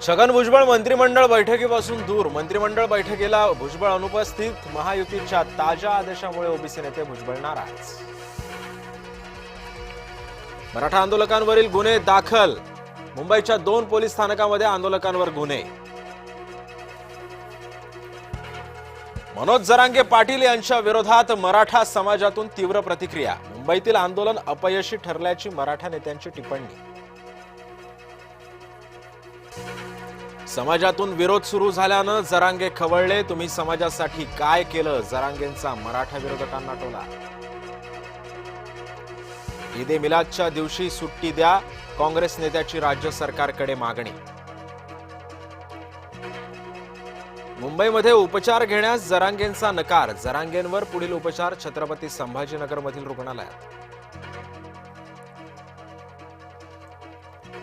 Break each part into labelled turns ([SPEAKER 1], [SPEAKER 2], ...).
[SPEAKER 1] छगन भुजबळ मंत्रिमंडळ बैठकीपासून दूर. मंत्रिमंडळ बैठकीला भुजबळ अनुपस्थित. महायुतीच्या ताज्या आदेशामुळे ओबीसी नेते भुजबळ नाराज. मराठा आंदोलकांवरील गुन्हे दाखल. मुंबईच्या 2 पोलीस स्थानकांमध्ये आंदोलकांवर गुन्हे. मनोज जरांगे पाटील यांच्या विरोधात मराठा समाजातून तीव्र प्रतिक्रिया. मुंबईतील आंदोलन अपयशी ठरल्याची मराठा नेत्यांची टिप्पणी. समाजातून विरोध सुरू झाल्यानं जरांगे खवळले. तुम्ही समाजासाठी काय केलं? जरांगेंचा मराठा विरोधकांना टोला. ईद ए मिलादच्या दिवशी सुट्टी द्या. काँग्रेस नेत्याची राज्य सरकारकडे मागणी. मुंबईमध्ये उपचार घेण्यास जरांगेंचा नकार. जरांगेंवर पुढील उपचार छत्रपती संभाजीनगरमधील रुग्णालयात.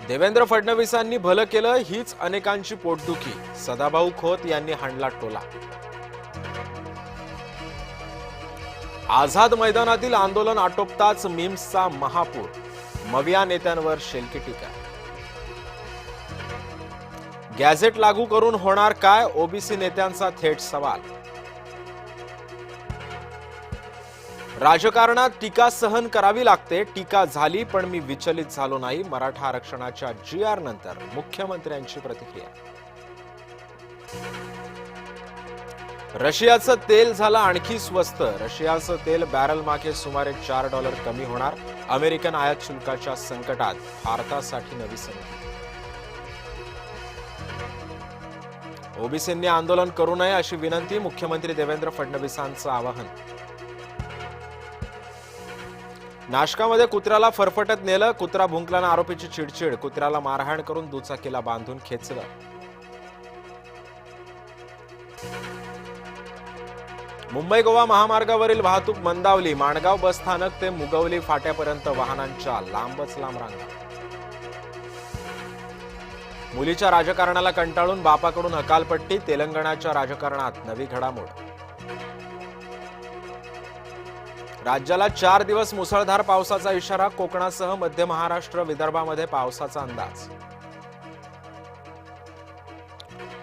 [SPEAKER 1] देवेंद्र फडणवीसांनी भलं केलं हीच अनेकांची पोटदुखी. सदाभाऊ खोत यांनी हाणला टोला. आझाद मैदानातील आंदोलन आटोपताच मीम्सचा महापूर. मविया नेत्यांवर शेलकी टीका. गॅझेट लागू करून होणार काय? ओबीसी नेत्यांचा थेट सवाल. राजकारणात टीका सहन करावी लागते. टीका झाली पण मी विचलित झालो नाही. मराठा आरक्षणाच्या GR नंतर मुख्यमंत्र्यांची प्रतिक्रिया. रशियाचं तेल झालं आणखी स्वस्त. रशियाचं तेल बॅरल मागे सुमारे $4 कमी होणार. अमेरिकन आयात शुल्काच्या संकटात भारतासाठी नवी संधी. ओबीसींनी आंदोलन करू नये अशी विनंती. मुख्यमंत्री देवेंद्र फडणवीसांचं आवाहन. नाशकामध्ये कुत्र्याला फरफटत नेलं. कुत्रा भुंकल्यानं आरोपीची चिडचिड. कुत्र्याला मारहाण करून दुचाकीला बांधून खेचलं. मुंबई गोवा महामार्गावरील वाहतूक मंदावली. माणगाव बस स्थानक ते मुगवली फाट्यापर्यंत वाहनांच्या लांबच लांब रांगा. मुलीच्या राजकारणाला कंटाळून बापाकडून हकालपट्टी. तेलंगणाच्या राजकारणात नवी घडामोड. राज्याला 4 दिवस मुसळधार पावसाचा इशारा. कोकणासह मध्य महाराष्ट्र विदर्भामध्ये पावसाचा अंदाज.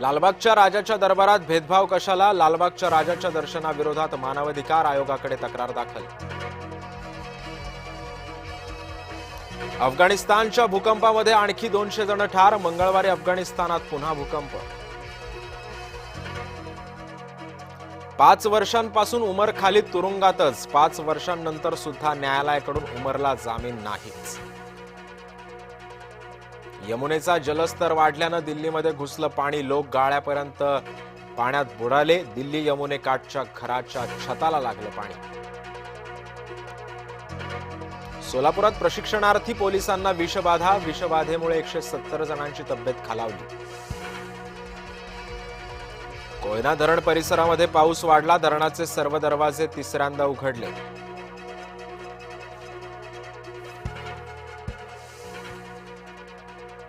[SPEAKER 1] लालबागच्या राजाच्या दरबारात भेदभाव कशाला? लालबागच्या राजाच्या दर्शनाविरोधात मानवाधिकार आयोगाकडे तक्रार दाखल. अफगाणिस्तानच्या भूकंपामध्ये आणखी 200 जण ठार. मंगळवारी अफगाणिस्तानात पुन्हा भूकंप. 5 वर्षांपासून उमर खालीद तुरुंगातच. 5 वर्षांनंतर सुद्धा न्यायालयाकडून उमरला जामीन नाहीच. यमुनेचा जलस्तर वाढल्यानं दिल्लीमध्ये घुसलं पाणी. लोक गाळ्यापर्यंत पाण्यात बुडाले. दिल्ली यमुने काठच्या घराच्या छताला लागलं पाणी. सोलापुरात प्रशिक्षणार्थी पोलिसांना विषबाधा. विषबाधेमुळे 170 जणांची तब्येत खालावली. कोयना धरण परिसरामध्ये पाऊस वाढला. धरणाचे सर्व दरवाजे तिसऱ्यांदा उघडले.